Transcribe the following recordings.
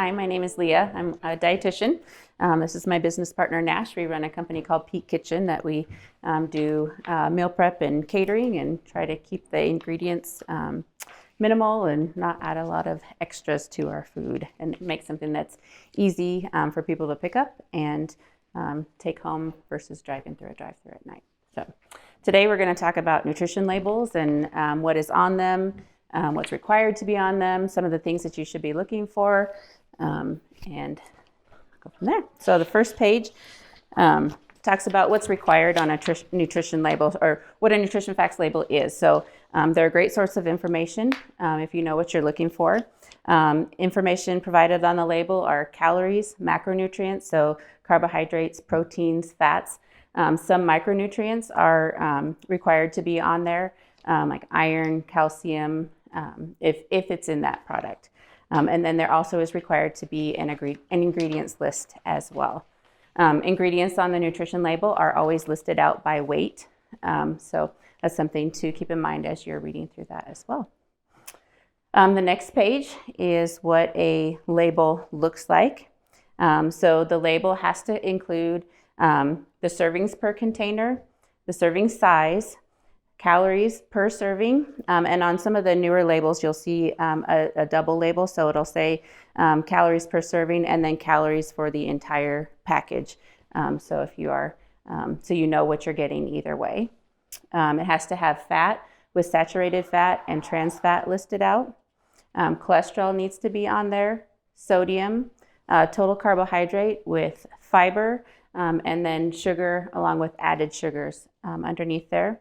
Hi, my name is Leah. I'm a dietitian. This is my business partner, Nash. We run a company called Peak Kitchen that we do meal prep and catering and try to keep the ingredients minimal and not add a lot of extras to our food and make something that's easy for people to pick up and take home versus driving through a drive-thru at night. So today we're going to talk about nutrition labels and what is on them, what's required to be on them, some of the things that you should be looking for, and go from there. So the first page talks about what's required on a nutrition label, or what a nutrition facts label is. So they're a great source of information if you know what you're looking for. Information provided on the label are calories, macronutrients, so carbohydrates, proteins, fats. Some micronutrients are required to be on there, like iron, calcium, if it's in that product. And then there also is required to be an ingredients list as well. Ingredients on the nutrition label are always listed out by weight. So that's something to keep in mind as you're reading through that as well. The next page is what a label looks like. So the label has to include the servings per container, the serving size, calories per serving, and on some of the newer labels you'll see a double label, so it'll say calories per serving and then calories for the entire package. So if you are, so you know what you're getting either way. It has to have fat with saturated fat and trans fat listed out. Cholesterol needs to be on there, sodium, total carbohydrate with fiber, and then sugar along with added sugars underneath there.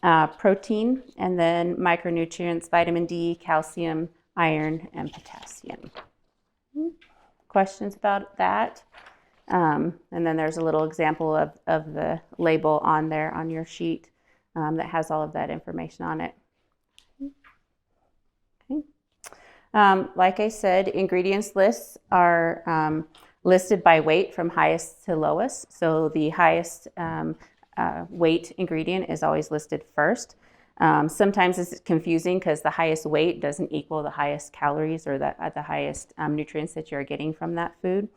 Protein, and then micronutrients, vitamin D, calcium, iron, and potassium. Questions about that? And then there's a little example of the label on there on your sheet that has all of that information on it. Okay. Like I said, ingredients lists are listed by weight from highest to lowest. So the highest weight ingredient is always listed first. Sometimes it's confusing because the highest weight doesn't equal the highest calories or the highest nutrients that you're getting from that food.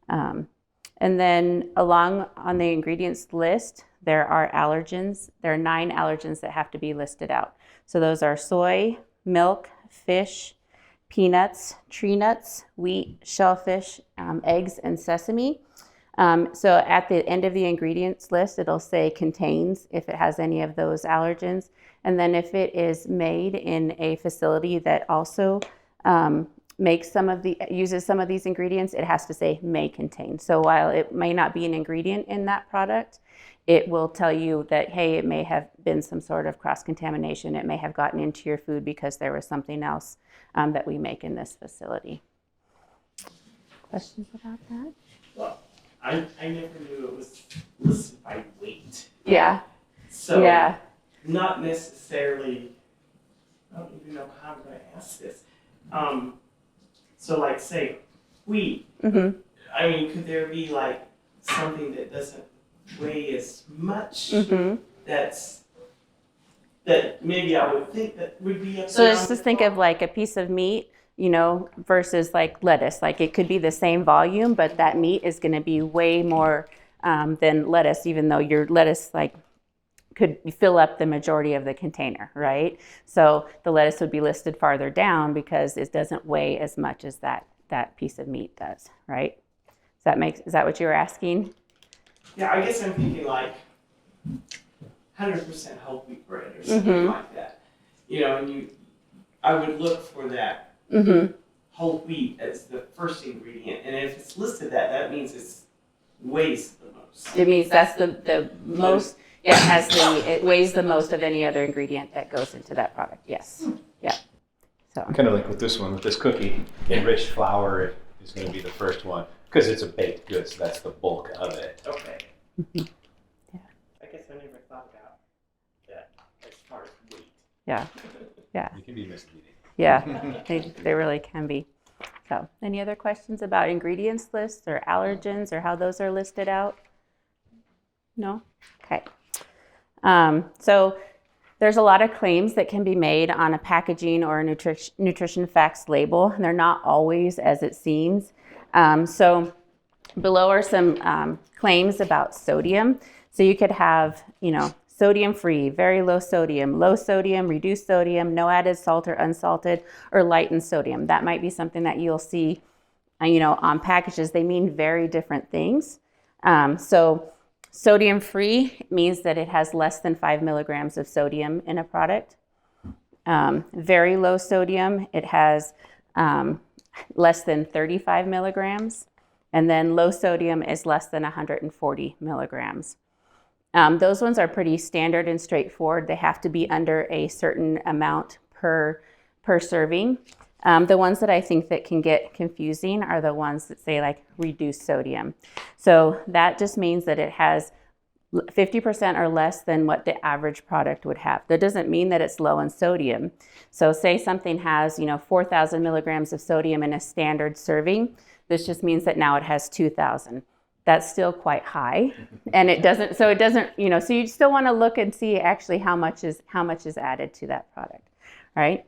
And then along on the ingredients list, there are allergens. There are 9 allergens that have to be listed out. So those are soy, milk, fish, peanuts, tree nuts, wheat, shellfish, eggs, and sesame. So at the end of the ingredients list, it'll say contains if it has any of those allergens. And then if it is made in a facility that also uses some of these ingredients, it has to say may contain. So while it may not be an ingredient in that product, it will tell you that, hey, it may have been some sort of cross-contamination. It may have gotten into your food because there was something else that we make in this facility. Questions about that? Well, I never knew it was listed by weight. Yeah. So yeah. Not necessarily, I don't even know how I'm going to ask this. So like say wheat, Mm-hmm. I mean, could there be like something that doesn't weigh as much Mm-hmm. that maybe I would think that would be up So there let's on just the think top? of like a piece of meat, versus like lettuce. Like it could be the same volume, but that meat is going to be way more than lettuce, even though your lettuce could fill up the majority of the container, right? So the lettuce would be listed farther down because it doesn't weigh as much as that piece of meat does, right? Is that what you were asking? Yeah, I guess I'm thinking like 100% whole wheat bread or something Mm-hmm. like that. And I would look for that Mm-hmm. whole wheat as the first ingredient, and if it's listed that means it weighs the most. It means that's the most. Yeah, it weighs the most of any other ingredient that goes into that product. Yes. Yeah. So. Kind of like with this one, with this cookie, enriched flour is going to be the first one because it's a baked good, so that's the bulk of it. Okay. Mm-hmm. Yeah. I guess I never thought about that as far as weight. Yeah. Yeah. It can be misleading. Yeah. They really can be. So, any other questions about ingredients lists or allergens or how those are listed out? No? Okay. So there's a lot of claims that can be made on a packaging or a nutrition facts label, and they're not always as it seems. So below are some claims about sodium. So you could have, sodium free, very low sodium, reduced sodium, no added salt or unsalted, or light in sodium. That might be something that you'll see, on packages. They mean very different things. So sodium free means that it has less than 5 milligrams of sodium in a product. Very low sodium, it has less than 35 milligrams. And then low sodium is less than 140 milligrams. Those ones are pretty standard and straightforward. They have to be under a certain amount per serving. The ones that I think that can get confusing are the ones that say like reduced sodium. So that just means that it has 50% or less than what the average product would have. That doesn't mean that it's low in sodium. So say something has, 4,000 milligrams of sodium in a standard serving. This just means that now it has 2,000. That's still quite high, and so you still want to look and see actually how much is added to that product, right?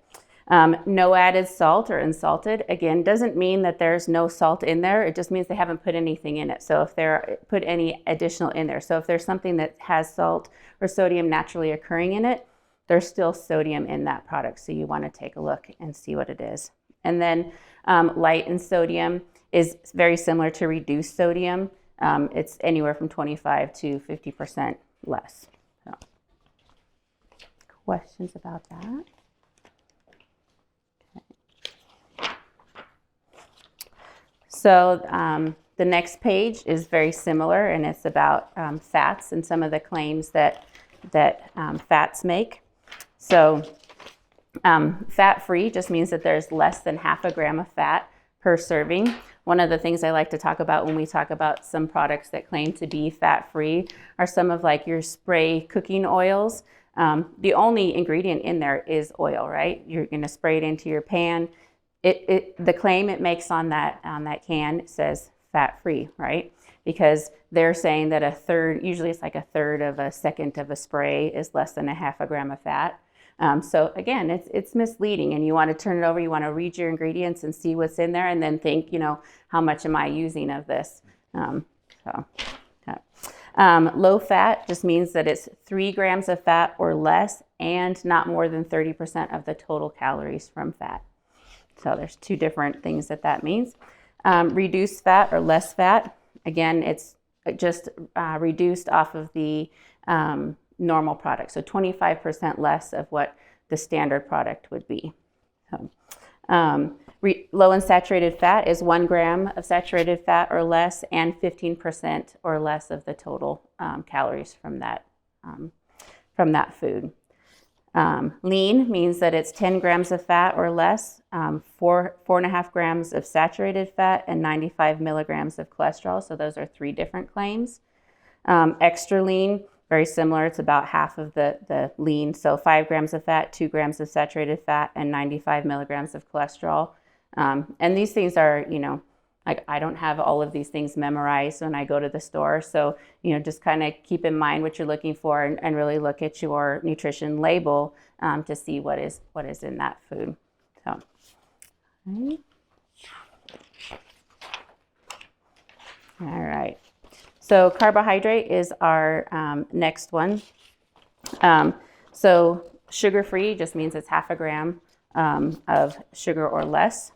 No added salt or unsalted, again, doesn't mean that there's no salt in there. It just means they haven't put anything in it. So if they're put any additional in there. So if there's something that has salt or sodium naturally occurring in it, there's still sodium in that product. So you want to take a look and see what it is. And then light in sodium is very similar to reduced sodium. It's anywhere from 25 to 50% less. So, questions about that? Okay. So the next page is very similar, and it's about fats and some of the claims that fats make. So fat-free just means that there's less than half a gram of fat per serving. One of the things I like to talk about when we talk about some products that claim to be fat-free are some of like your spray cooking oils. The only ingredient in there is oil, right? You're going to spray it into your pan. The claim it makes on that can says fat-free, right? Because they're saying that usually it's like a third of a second of a spray is less than a half a gram of fat. So again, it's misleading, and you want to turn it over. You want to read your ingredients and see what's in there, and then think, how much am I using of this? Low fat just means that it's 3 grams of fat or less, and not more than 30% of the total calories from fat. So there's 2 different things that means. Reduced fat or less fat, again, it's just reduced off of the normal product, so 25% less of what the standard product would be. So, low in saturated fat is 1 gram of saturated fat or less, and 15% or less of the total calories from that food. Lean means that it's 10 grams of fat or less, 4.5 grams of saturated fat, and 95 milligrams of cholesterol. So those are 3 different claims. Extra lean, very similar. It's about half of the lean. So 5 grams of fat, 2 grams of saturated fat, and 95 milligrams of cholesterol. And these things are, I don't have all of these things memorized when I go to the store. So, just kind of keep in mind what you're looking for, and really look at your nutrition label to see what is in that food. So, all right. So carbohydrate is our next one. So sugar-free just means it's half a gram of sugar or less.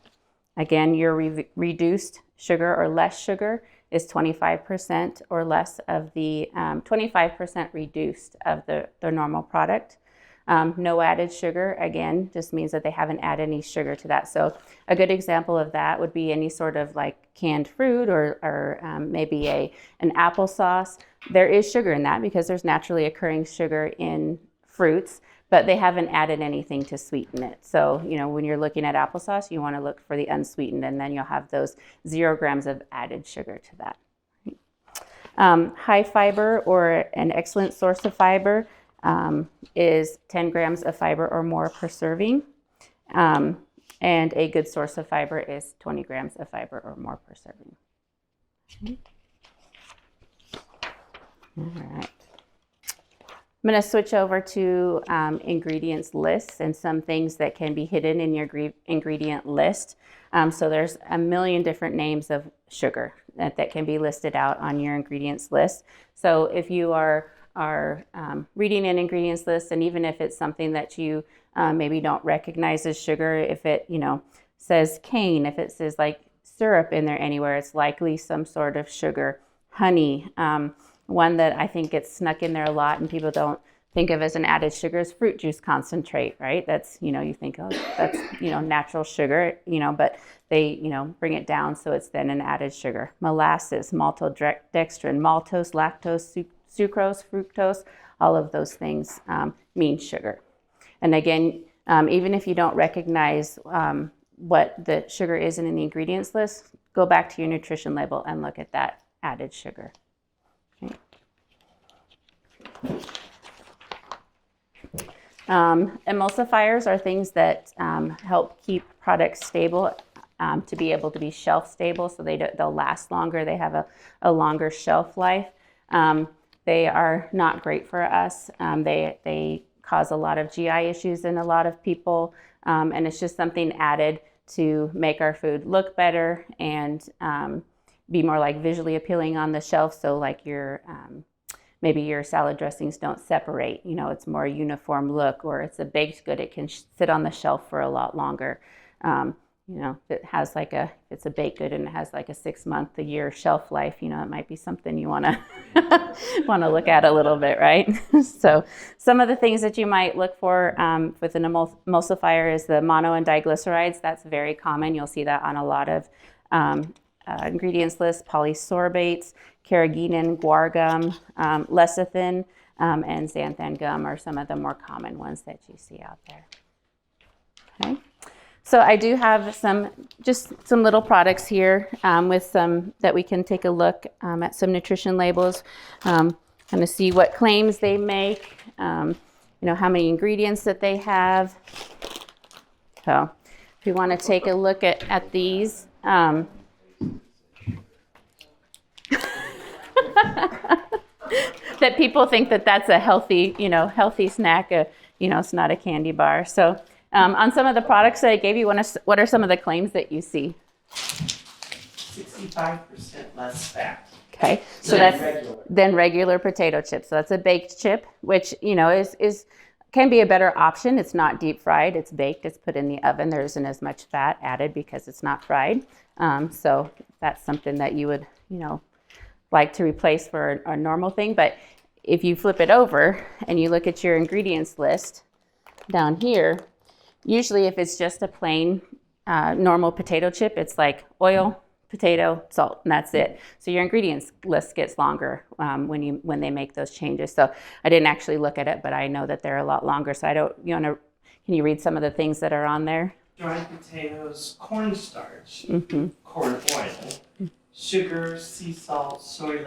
Again, your reduced sugar or less sugar is 25% or less of the 25% reduced of the normal product. No added sugar, again, just means that they haven't added any sugar to that. So a good example of that would be any sort of like canned fruit or maybe an applesauce. There is sugar in that because there's naturally occurring sugar in fruits, but they haven't added anything to sweeten it. So, when you're looking at applesauce, you want to look for the unsweetened, and then you'll have those 0 grams of added sugar to that. High fiber, or an excellent source of fiber, is 10 grams of fiber or more per serving. And a good source of fiber is 20 grams of fiber or more per serving. Okay. All right. I'm going to switch over to ingredients lists and some things that can be hidden in your ingredient list. So there's a million different names of sugar that can be listed out on your ingredients list. So if you are reading an ingredients list, and even if it's something that you maybe don't recognize as sugar, if it says cane, if it says like syrup in there anywhere, it's likely some sort of sugar. Honey, one that I think gets snuck in there a lot and people don't think of as an added sugar is fruit juice concentrate, right? That's, you think, oh, that's, natural sugar, but they, bring it down so it's then an added sugar. Molasses, maltodextrin, maltose, lactose, sucrose, fructose, all of those things mean sugar. And again, even if you don't recognize what the sugar is in the ingredients list, go back to your nutrition label and look at that added sugar. Okay. Emulsifiers are things that help keep products stable, to be able to be shelf stable, so they'll last longer. They have a longer shelf life. They are not great for us. They cause a lot of GI issues in a lot of people, and it's just something added to make our food look better and be more like visually appealing on the shelf. So like maybe your salad dressings don't separate, it's more a uniform look, or it's a baked good, it can sit on the shelf for a lot longer. If it has it's a baked good and it has like a 6 month, a year shelf life, it might be something you want to look at a little bit, right? So some of the things that you might look for with an emulsifier is the mono and diglycerides. That's very common. You'll see that on a lot of ingredients lists. Polysorbates, carrageenan, guar gum, lecithin, and xanthan gum are some of the more common ones that you see out there. Okay. So I do have some little products here with some that we can take a look at some nutrition labels, kind of see what claims they make, how many ingredients that they have. So if you want to take a look at these. That people think that that's a healthy snack. It's not a candy bar. So on some of the products that I gave you, what are some of the claims that you see? 65% less fat. Okay, so that's than regular potato chips. So that's a baked chip, which can be a better option. It's not deep fried. It's baked. It's put in the oven. There isn't as much fat added because it's not fried. So that's something that you would like to replace for a normal thing. But if you flip it over and you look at your ingredients list down here, usually if it's just a plain normal potato chip, it's like oil, potato, salt, and that's it. So your ingredients list gets longer when they make those changes. So I didn't actually look at it, but I know that they're a lot longer. So can you read some of the things that are on there? Dried potatoes, cornstarch, corn oil, sugar, sea salt, soy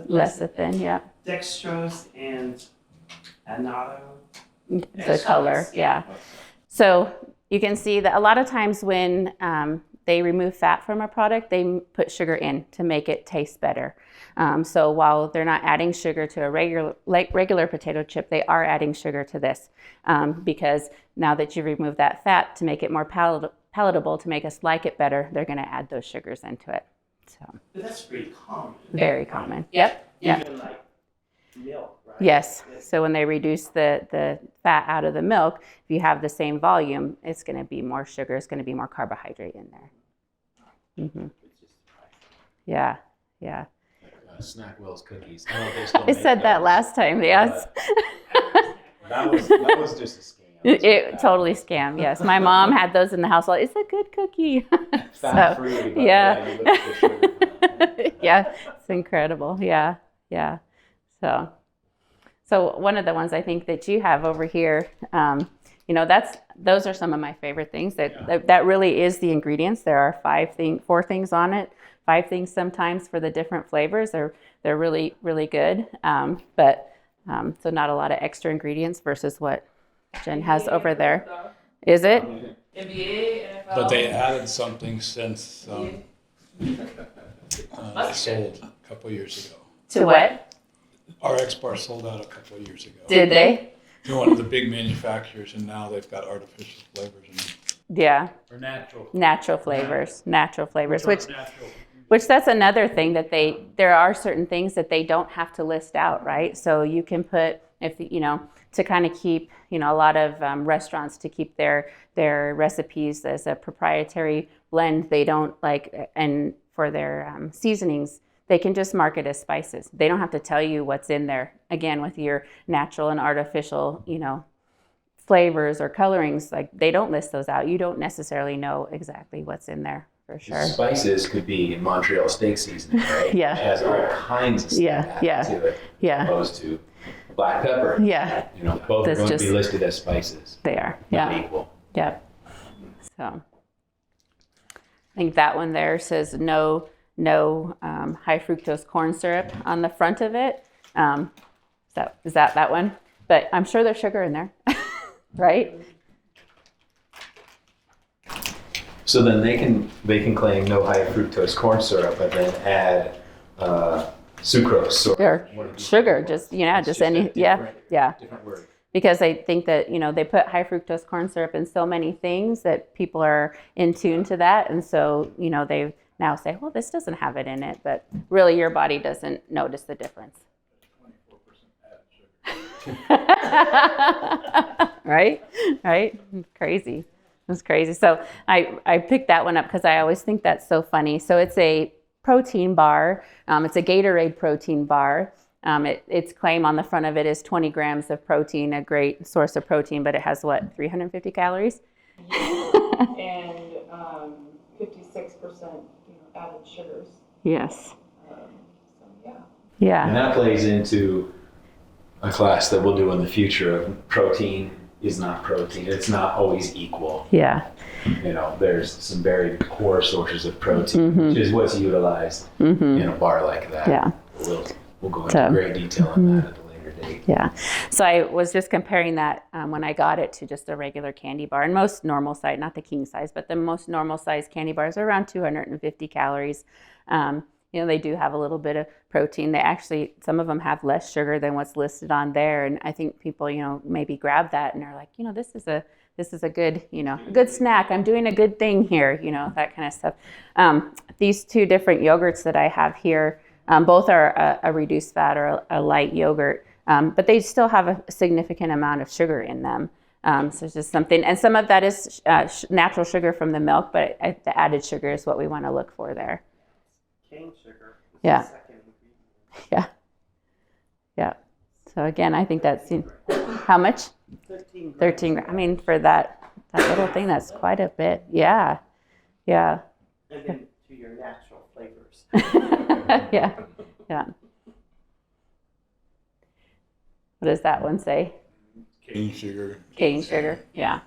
Lecithin, yeah. dextrose, and annatto. The color, yeah. So you can see that a lot of times when they remove fat from a product, they put sugar in to make it taste better. So while they're not adding sugar to a regular potato chip, they are adding sugar to this because now that you remove that fat to make it more palatable, to make us like it better, they're going to add those sugars into it. So But that's pretty common. very common. Yep. Even like milk, right? Yes. So when they reduce the fat out of the milk, if you have the same volume, it's going to be more sugar. It's going to be more carbohydrate in there. Yeah. Yeah. Snackwell's cookies. I, don't know if they still I make said that those, last time. Yes. That was just a scam. It totally scam. Yes. My mom had those in the household. It's a good cookie. Fat free. But yeah. You look for sugar. Yeah. It's incredible. Yeah. Yeah. So one of the ones I think that you have over here, those are some of my favorite things. That really is the ingredients. There are 4 things on it, 5 things sometimes for the different flavors. They're really, really good. So not a lot of extra ingredients versus what Jen has over there. Is it? NBA, NFL. But they added something since they sold a couple years ago. To what? Our X bar sold out a couple of years ago. Did they? They're one of the big manufacturers, and now they've got artificial flavors in them. Yeah. Or natural. Natural flavors, which Natural. that's another thing that there are certain things that they don't have to list out, right? So you can put, if you know, to kind of keep, you know, a lot of restaurants to keep their recipes as a proprietary blend, they don't like, and for their seasonings, they can just mark it as spices. They don't have to tell you what's in there. Again, with your natural and artificial, you know, flavors or colorings, like they don't list those out. You don't necessarily know exactly what's in there for sure. Spices could be Montreal steak seasoning, right? Yeah. It has all kinds of stuff added to it, opposed to black pepper. Yeah. You know, both That's are going to just- be listed as spices. They are. Not Yeah. equal. Yeah. So I think that one there says no high fructose corn syrup on the front of it. Is that one? But I'm sure there's sugar in there, right? So then they can claim no high fructose corn syrup, but then add sucrose Or one of these sugar, other just ones. It's just a any, different word. Because I think that, you know, they put high fructose corn syrup in so many things that people are in tune to that. And so, you know, they now say, well, this doesn't have it in it, but really your body doesn't notice the difference. 24% added sugar. Right? Crazy. It's crazy. So I picked that one up because I always think that's so funny. So it's a protein bar. It's a Gatorade protein bar. Its claim on the front of it is 20 grams of protein, a great source of protein, but it has what, 350 calories? And 56% added sugars. Yes. So yeah. Yeah. And that plays into a class that we'll do in the future of protein is not protein. It's not always equal. Yeah. You know, there's some very core sources of protein, which is what's utilized in a bar like that. Yeah. We'll go into great detail on that at a later date. Yeah. So I was just comparing that when I got it to just a regular candy bar. And most normal size, not the king size, but the most normal size candy bars are around 250 calories. You know, they do have a little bit of protein. They actually, some of them have less sugar than what's listed on there. And I think people, you know, maybe grab that and are like, you know, this is a good, you know, a good snack. I'm doing a good thing here, you know, that kind of stuff. These two different yogurts that I have here, both are a reduced fat or a light yogurt, but they still have a significant amount of sugar in them. So it's just something, and some of that is natural sugar from the milk, but the added sugar is what we want to look for there. Cane sugar is Yeah. the second ingredient. Yeah. Yeah. So again, I think that's, how much? 13 grams. 13. I mean, for that little thing, that's quite a bit. Yeah. Yeah. And then to your natural flavors. Yeah. Yeah. What does that one say? Cane sugar, Cane sugar. Yeah.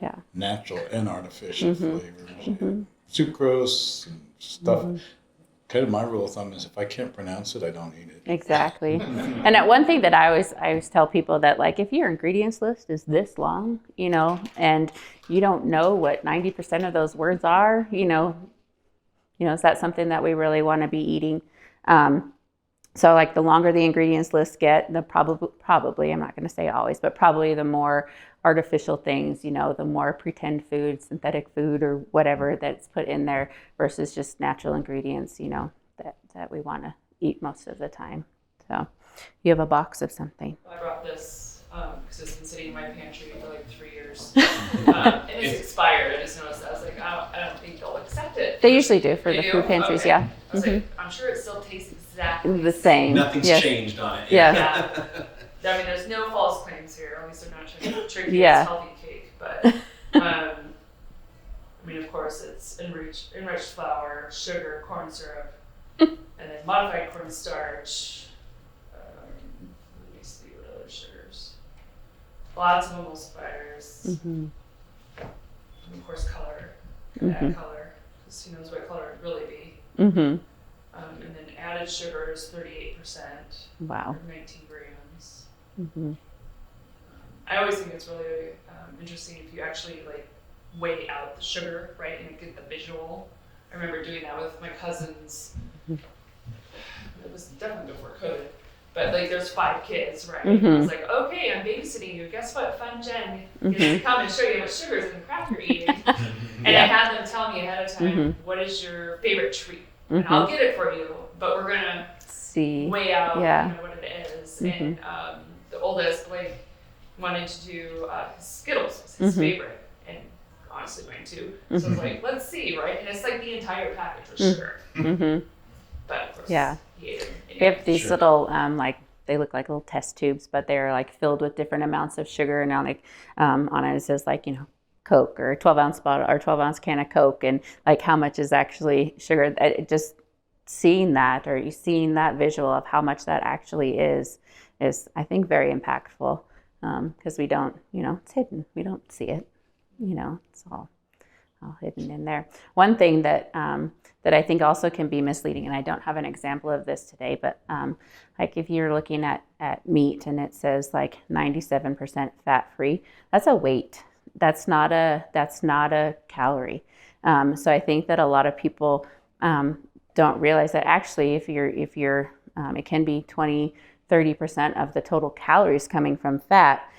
Yeah. natural and artificial flavors, sucrose and stuff. Kind of my rule of thumb is if I can't pronounce it, I don't eat it. Exactly. And one thing that I always tell people that, like, if your ingredients list is this long, you know, and you don't know what 90% of those words are, you know, is that something that we really want to be eating? So like the longer the ingredients list get, the probably, I'm not going to say always, but probably the more artificial things, you know, the more pretend food, synthetic food, or whatever that's put in there versus just natural ingredients, you know, that we want to eat most of the time. So you have a box of something. I brought this because it's been sitting in my pantry for like 3 years. And it's expired. I just noticed that. I was like, I don't think they'll accept it. They usually do for They the do? food pantries, Okay. yeah. I was like, I'm sure it still tastes exactly The same. Nothing's Yes. changed on it. Yeah. Yeah. I mean, there's no false claims here. At least they're not trying to trick you. Yeah. It's healthy cake. But, I mean, of course, it's enriched flour, sugar, corn syrup, and then modified cornstarch. Let me see what other sugars. Lots of emulsifiers. Mm-hmm. And of course, color. Add color, because who knows what color it would really be. Mm-hmm. And then added sugar is 38%, Wow. or 19 grams. Mm-hmm. I always think it's really interesting if you actually like weigh out the sugar, right, and get the visual. I remember doing that with my cousins. It was definitely before COVID, But like, there's 5 kids, right? And I was like, okay, I'm babysitting you. Guess what? Fun Jen gets to come and show you what sugars in the crap you're eating. And I had them tell me ahead of time, what is your favorite treat? And I'll get it for you, but we're gonna See. weigh out Yeah. what it is. And the oldest, Blake, wanted to do Skittles was his favorite, and honestly mine too. So I was like, let's see, right? And it's like the entire package was sugar. But of course, he ate it We anyway. have these little, like, they look like little test tubes, but they're like filled with different amounts of sugar. And on it says like, Coke or 12-ounce bottle or 12-ounce can of Coke, and like how much is actually sugar. Just seeing that, or seeing that visual of how much that actually is I think very impactful, because we don't, it's hidden. We don't see it. It's all hidden in there. One thing that I think also can be misleading, and I don't have an example of this today, but like if you're looking at meat and it says like 97% fat-free, that's a weight. That's not a calorie. So I think that a lot of people don't realize that actually if you're it can be 20-30% of the total calories coming from fat,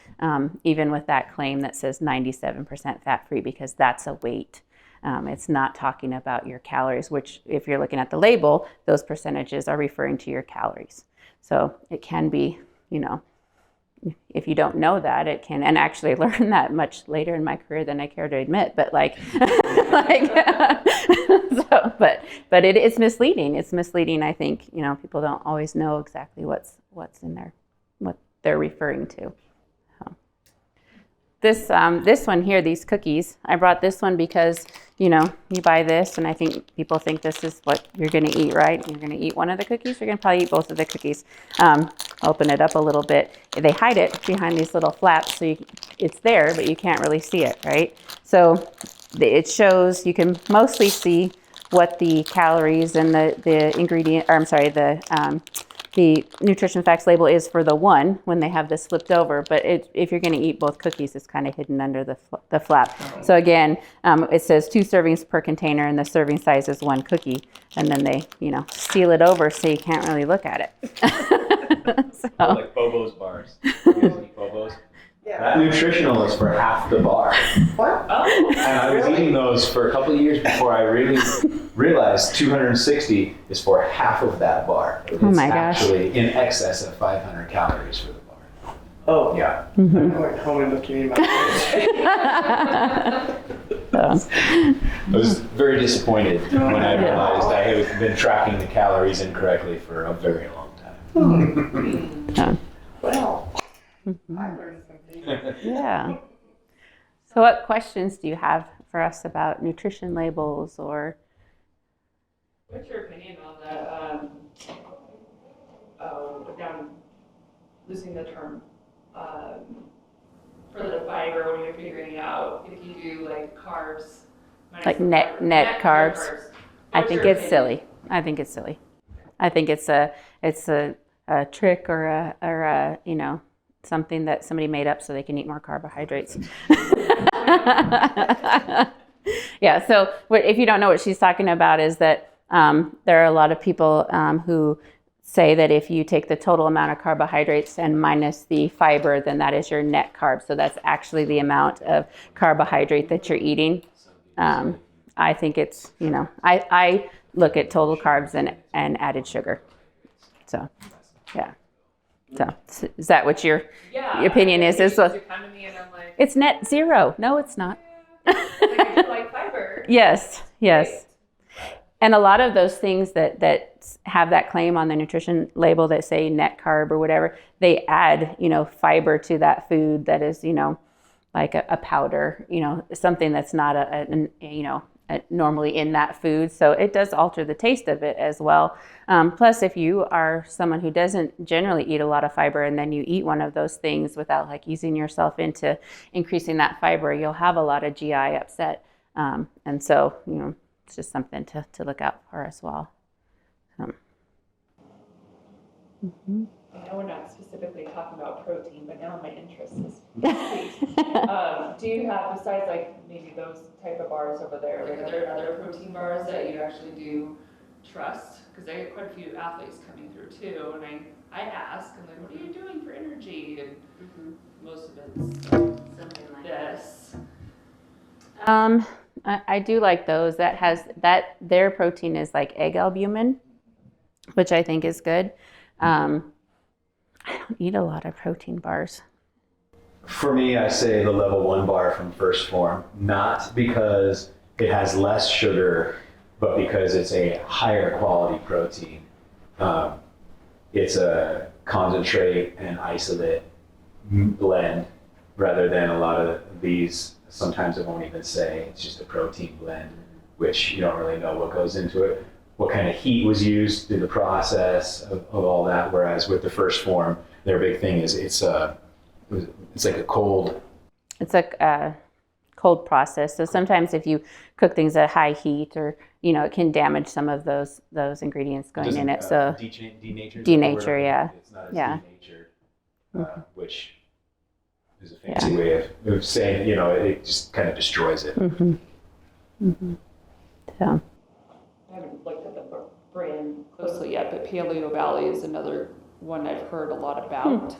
even with that claim that says 97% fat-free, because that's a weight. It's not talking about your calories, which if you're looking at the label, those percentages are referring to your calories. So it can be, if you don't know that, it can, and actually I learned that much later in my career than I care to admit, but but it's misleading. It's misleading. I think, people don't always know exactly what's in there, what they're referring to. This one here, these cookies, I brought this one because, you buy this, and I think people think this is what you're going to eat, right? You're going to eat one of the cookies. You're going to probably eat both of the cookies. Open it up a little bit. They hide it behind these little flaps, so it's there, but you can't really see it, right? So it shows, you can mostly see what the calories and the ingredient, or I'm sorry, the nutrition facts label is for the one when they have this flipped over, but if you're going to eat both cookies, it's kind of hidden under the flap. So again, it says 2 servings per container, and the serving size is 1 cookie, and then they seal it over so you can't really look at it. So, Like Bobo's bars. You guys eat Bobo's? Yeah. That nutritional is for half the bar. What? Oh, And I was eating those for a couple of years before I really realized 260 is for half of that bar. It's my gosh. actually in excess of 500 calories for the bar. Oh, yeah. I'm going home and looking at my I was very disappointed when I realized I had been tracking the calories incorrectly for a very long time. Well, I learned something. yeah. So what questions do you have for us about nutrition labels or? what's your opinion on that? Again, losing the term for the fiber when you're figuring out if you do like carbs, Like net carbs. I think it's silly. I think it's silly. I think it's a trick or a something that somebody made up so they can eat more carbohydrates. Yeah. So if you don't know what she's talking about, is that there are a lot of people who say that if you take the total amount of carbohydrates and minus the fiber, then that is your net carb. So that's actually the amount of carbohydrate that you're eating. I think it's, I look at total carbs and added sugar. So, yeah. So is that what your opinion is? Is what come to me and I'm like, it's net zero. No, it's not. like I do like fiber. Yes. And a lot of those things that have that claim on the nutrition label that say net carb or whatever, they add, fiber to that food that is, like a powder, something that's not normally in that food. So it does alter the taste of it as well. Plus, if you are someone who doesn't generally eat a lot of fiber and then you eat one of those things without like easing yourself into increasing that fiber, you'll have a lot of GI upset. And so, it's just something to look out for as well. I know we're not specifically talking about protein, but now my interest is piqued. Do you have, besides like maybe those type of bars over there, like are there other protein bars that you actually do trust? because I get quite a few athletes coming through too, and I ask, I'm like, what are you doing for energy? And most of it's Something like this. I do like those. Their protein is like egg albumin, which I think is good. I don't eat a lot of protein bars. For me, I say the level 1 bar from First Form, not because it has less sugar, but because it's a higher quality protein. It's a concentrate and isolate blend rather than a lot of these. Sometimes it won't even say it's just a protein blend, which you don't really know what goes into it, what kind of heat was used through the process of all that. Whereas with the First Form, their big thing is it's like a cold. It's a cold process. So sometimes if you cook things at high heat, or it can damage some of those ingredients going in it. So denature, yeah. It's not as Yeah. denatured, which is a fancy way of saying, it just kind of destroys it. So I haven't looked at the brand closely yet, but Paleo Valley is another one I've heard a lot about.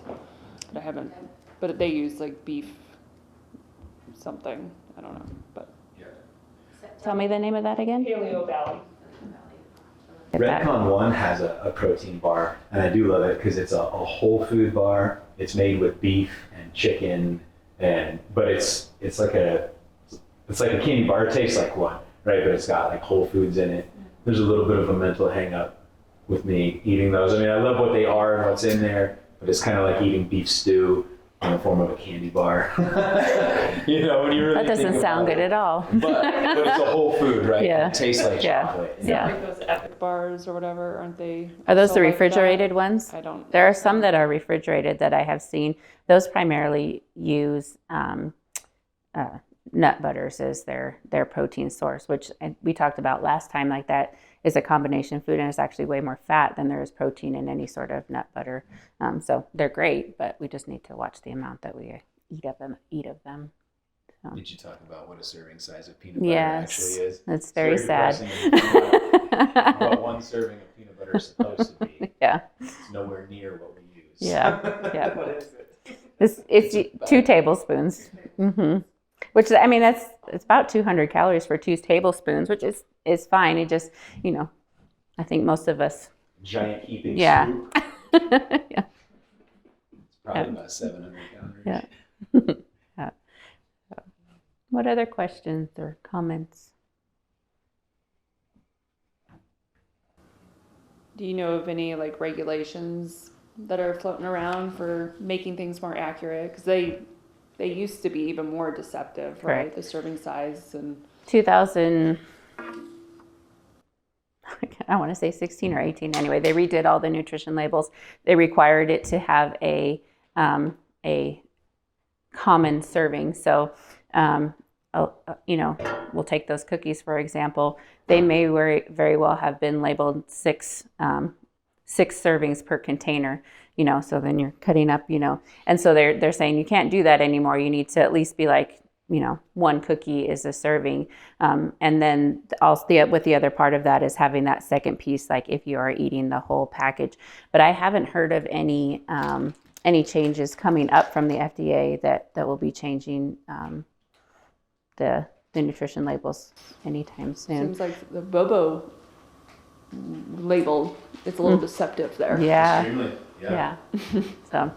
But I haven't, but they use like beef something, I don't know, but. tell me the name of that again. Paleo Valley. Redcon 1 has a protein bar, and I do love it because it's a whole food bar. It's made with beef and chicken, but it's like a candy bar. It tastes like one, right? But it's got like whole foods in it. There's a little bit of a mental hang up with me eating those. I mean, I love what they are and what's in there, but it's kind of like eating beef stew in the form of a candy bar. When you really That doesn't think sound about good it. at all. But it's a whole food, right? Yeah. It tastes like Yeah. chocolate. Yeah. Like those Epic bars or whatever, aren't they? Are those the also like that? refrigerated ones? I don't. There are some that are refrigerated that I have seen. Those primarily use nut butters as their protein source, which we talked about last time. Like that is a combination food, and it's actually way more fat than there is protein in any sort of nut butter. So they're great, but we just need to watch the amount that we eat of them. So. Did you talk about what a serving size of peanut butter Yes, actually is? that's very sad. depressing what one serving of peanut butter is supposed to be. Yeah. It's nowhere near what we use. Yeah. Yeah. What is it? It's 2 tablespoons. Which, I mean, it's about 200 calories for 2 tablespoons, which is fine. It just, I think most of us. Giant heaping Yeah. soup. Yeah. It's probably about 700 calories. Yeah. Yeah. What other questions or comments? Do you know of any like regulations that are floating around for making things more accurate? Because they used to be even more deceptive, right? Correct. The serving size and 2000, I want to say 16 or 18. Anyway, they redid all the nutrition labels. They required it to have a common serving. So, we'll take those cookies, for example. They may very well have been labeled 6 servings per container, so then you're cutting up, and so they're saying you can't do that anymore. You need to at least be like, 1 cookie is a serving. And then also with the other part of that is having that second piece, like if you are eating the whole package. But I haven't heard of any changes coming up from the FDA that will be changing the nutrition labels anytime soon. seems like the Bobo label is a little deceptive there. Yeah. Extremely. Yeah. So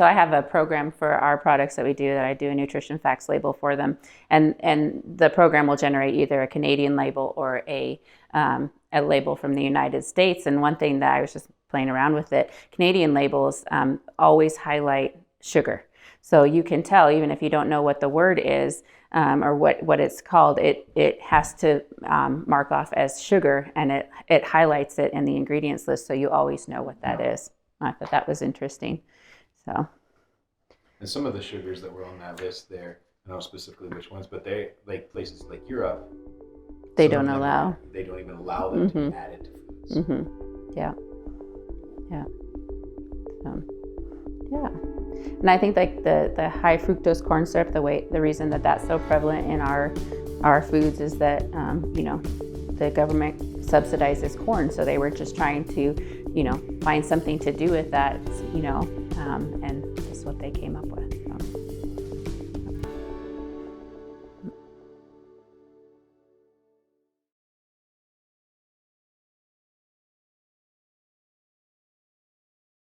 I have a program for our products that we do, that I do a nutrition facts label for them. And the program will generate either a Canadian label or a label from the United States. And one thing that I was just playing around with it, Canadian labels always highlight sugar. So you can tell, even if you don't know what the word is or what it's called, it has to mark off as sugar, and it highlights it in the ingredients list, so you always know what that is. I thought that was interesting. So. And some of the sugars that were on that list there, I don't know specifically which ones, but they, like places like Europe, They some don't of them allow. They don't even allow them to be added to foods. Yeah. Yeah. Yeah. And I think like the high fructose corn syrup, the reason that that's so prevalent in our foods is that the government subsidizes corn. So they were just trying to, you know, find something to do with that, you know, and this is what they came up with. So.